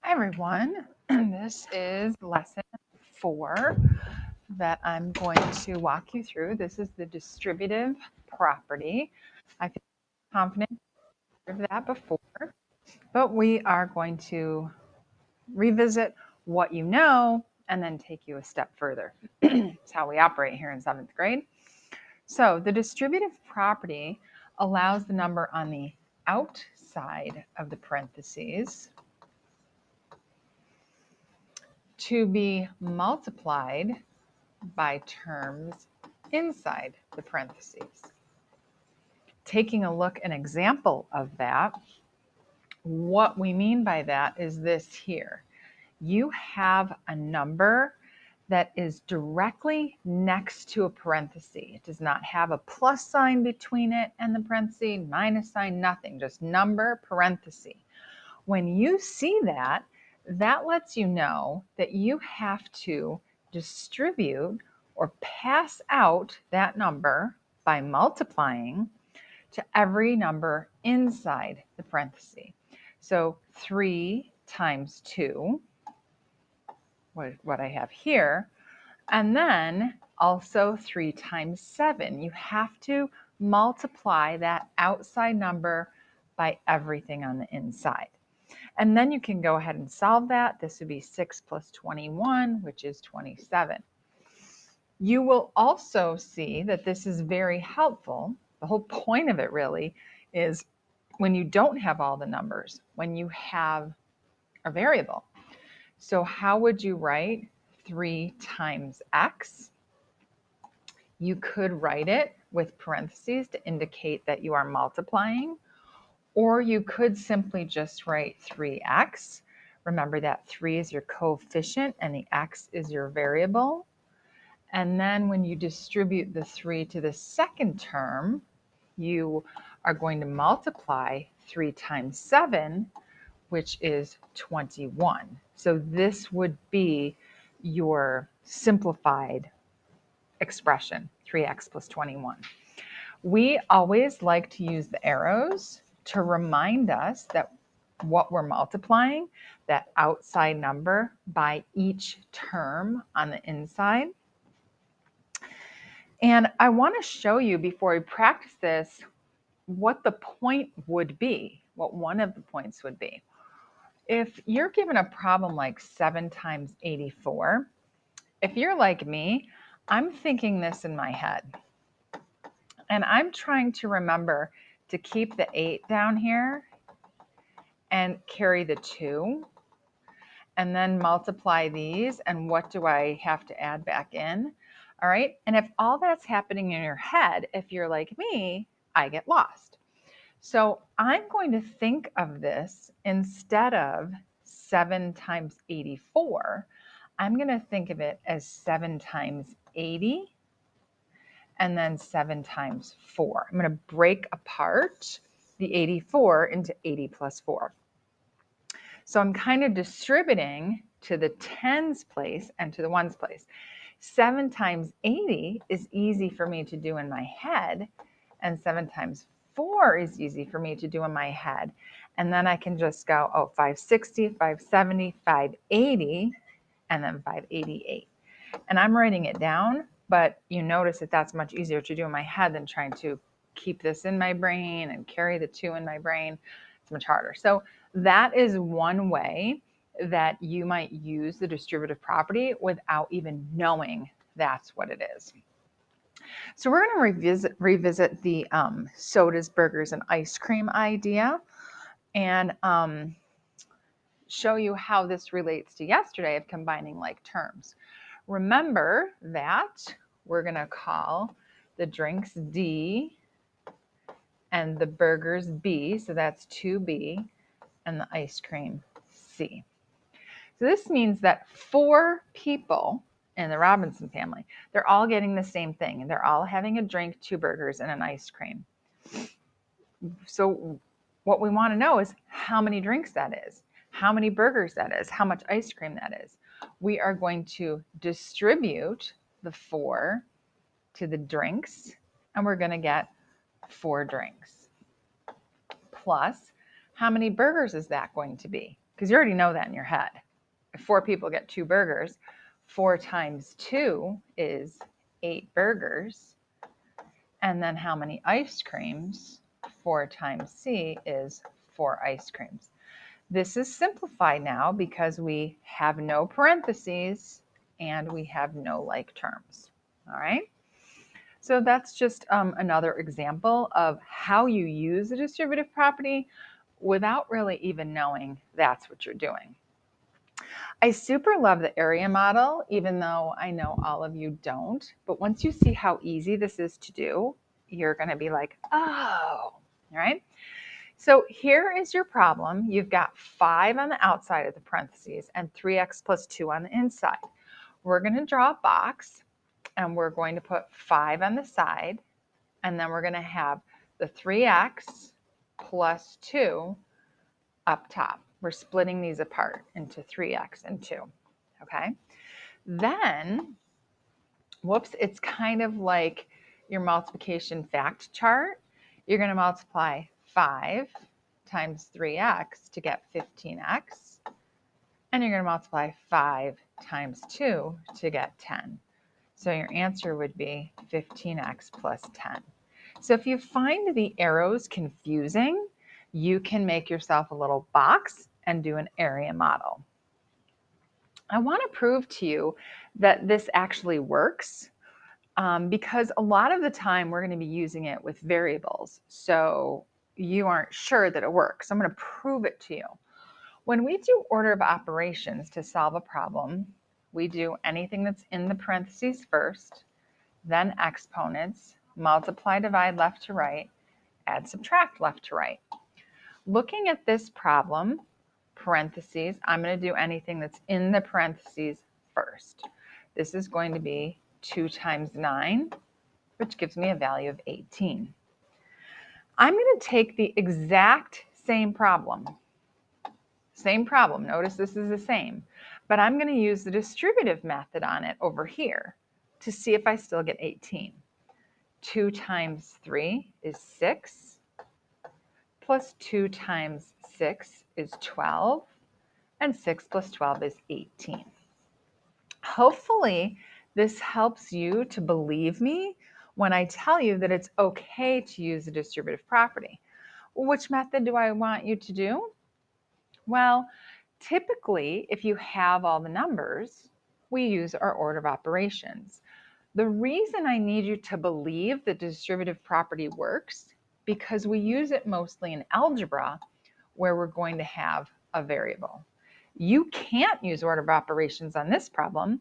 Hi everyone, this is lesson 4 that I'm going to walk you through. This is the distributive property. I feel confident of that before, but we are going to revisit what you know and then take you a step further. It's how we operate here in 7th grade. So the distributive property allows the number on the outside of the parentheses to be multiplied by terms inside the parentheses. Taking a look, an example of that, what we mean by that is this here. You have a number that is directly next to a parenthesis. It does not have a plus sign between it and the parenthesis, minus sign, nothing, just number, parenthesis. When you see that, that lets you know that you have to distribute or pass out that number by multiplying to every number inside the parenthesis. So 3 times 2, what I have here, and then also 3 times 7. You have to multiply that outside number by everything on the inside. And then you can go ahead and solve that. This would be 6 plus 21, which is 27. You will also see that this is very helpful. The whole point of it really is when you don't have all the numbers, when you have a variable. So how would you write 3 times x? You could write it with parentheses to indicate that you are multiplying, or you could simply just write 3x. Remember that 3 is your coefficient and the x is your variable. And then when you distribute the 3 to the second term, you are going to multiply 3 times 7, which is 21. So this would be your simplified expression, 3x plus 21. We always like to use the arrows to remind us that what we're multiplying, that outside number, by each term on the inside. And I want to show you before we practice this what the point would be, what one of the points would be. If you're given a problem like 7 times 84, if you're like me, I'm thinking this in my head. And I'm trying to remember to keep the 8 down here and carry the 2. And then multiply these. And what do I have to add back in? All right. And if all that's happening in your head, if you're like me, I get lost. So I'm going to think of this instead of 7 times 84. I'm going to think of it as 7 times 80 and then 7 times 4. I'm going to break apart the 84 into 80 plus 4. So I'm kind of distributing to the tens place and to the ones place. 7 times 80 is easy for me to do in my head, and 7 times 4 is easy for me to do in my head. And then I can just go, 560, 570, 580, and then 588. And I'm writing it down, but you notice that that's much easier to do in my head than trying to keep this in my brain and carry the 2 in my brain. It's much harder. So that is one way that you might use the distributive property without even knowing that's what it is. So we're going to revisit the sodas, burgers, and ice cream idea and show you how this relates to yesterday of combining like terms. Remember that we're going to call the drinks D and the burgers B, so that's 2B, and the ice cream C. So this means that 4 people in the Robinson family, they're all getting the same thing, and they're all having a drink, 2 burgers, and an ice cream. So what we want to know is how many drinks that is, how many burgers that is, how much ice cream that is. We are going to distribute the 4 to the drinks, and we're going to get 4 drinks. Plus, how many burgers is that going to be? because you already know that in your head. If 4 people get 2 burgers, 4 times 2 is 8 burgers. And then how many ice creams? 4 times C is 4 ice creams. This is simplified now because we have no parentheses and we have no like terms. All right. So that's just another example of how you use the distributive property without really even knowing that's what you're doing. I super love the area model, even though I know all of you don't. But once you see how easy this is to do, you're going to be like, oh, all right. So here is your problem. You've got 5 on the outside of the parentheses and 3x plus 2 on the inside. We're going to draw a box and we're going to put 5 on the side, and then we're going to have the 3x plus 2 up top. We're splitting these apart into 3x and 2, okay? Then, whoops, it's kind of like your multiplication fact chart. You're going to multiply 5 times 3x to get 15x, and you're going to multiply 5 times 2 to get 10. So your answer would be 15x plus 10. So if you find the arrows confusing, you can make yourself a little box and do an area model. I want to prove to you that this actually works because a lot of the time we're going to be using it with variables. So you aren't sure that it works. I'm going to prove it to you. When we do order of operations to solve a problem, we do anything that's in the parentheses first, then exponents, multiply, divide left to right, add, subtract left to right. Looking at this problem, parentheses, I'm going to do anything that's in the parentheses first. This is going to be 2 times 9, which gives me a value of 18. I'm going to take the exact same problem. Notice this is the same, but I'm going to use the distributive method on it over here to see if I still get 18. 2 times 3 is 6, plus 2 times 6 is 12, and 6 plus 12 is 18. Hopefully, this helps you to believe me when I tell you that it's okay to use the distributive property. Which method do I want you to do? Well, typically, if you have all the numbers, we use our order of operations. The reason I need you to believe the distributive property works because we use it mostly in algebra where we're going to have a variable. You can't use order of operations on this problem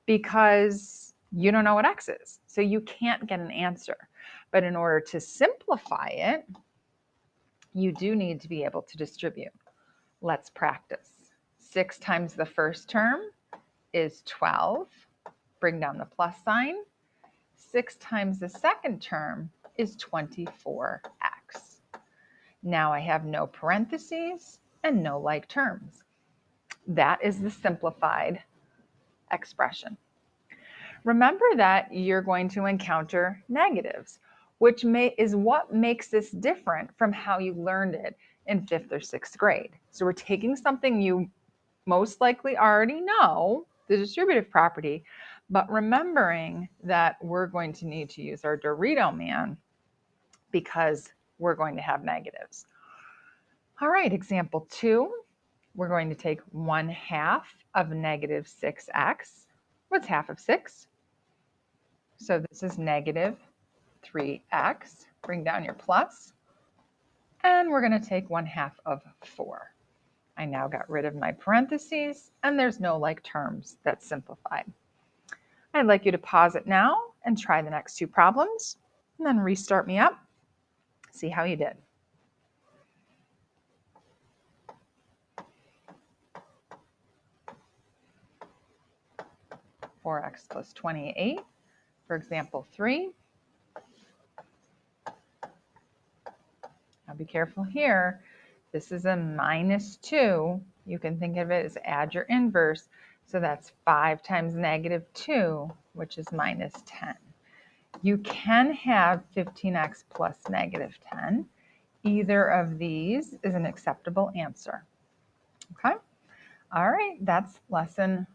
because you don't know what x is, so you can't get an answer. But in order to simplify it, you do need to be able to distribute. Let's practice. 6 times the first term is 12. Bring down the plus sign. 6 times the second term is 24x. Now I have no parentheses and no like terms. That is the simplified expression. Remember that you're going to encounter negatives, which is what makes this different from how you learned it in 5th or 6th grade. So we're taking something you most likely already know, the distributive property, but remembering that we're going to need to use our Dorito man because we're going to have negatives. All right, example 2, we're going to take 1/2 of negative 6x. What's half of 6? So this is negative 3x. Bring down your plus. And we're going to take 1/2 of 4. I now got rid of my parentheses, and there's no like terms. That's simplified. I'd like you to pause it now and try the next 2 problems, and then restart me up. See how you did. (4x plus 28), for example 3. Now be careful here. This is a -2. You can think of it as add your inverse. So that's 5 times -2, which is -10. You can have 15x plus -10. Either of these is an acceptable answer. Okay. All right, that's lesson